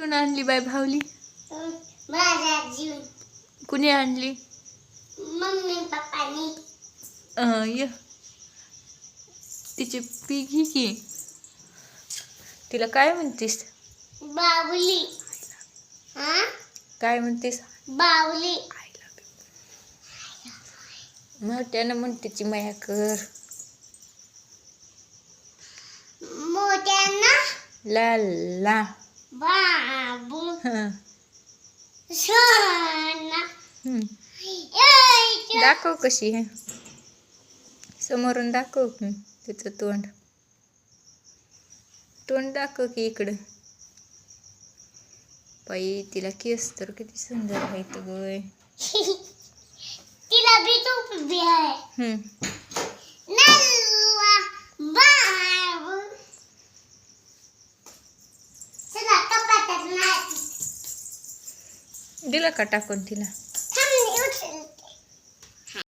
कुठून आणली बाय भावली? माझ्या आजी. कुणी आणली? मम्मी पप्पानी. य तिची पी घे की. तिला काय म्हणतीस? बावली. काय म्हणतीस? बावली. मोठ्यानं म्हण तिची माया कर. मोठ्यांना ला ला बाबू. हं. सोना. दाखव कशी आहे. समोरून दाखव की तिचं तोंड. तोंड दाखव की इकडं. बाई तिला केस तर किती सुंदर आहेत गं. तिला भी टोपी भी आहे. नल्ला बाबू. चला कपाटात नाही. दिला का टाकून तिला?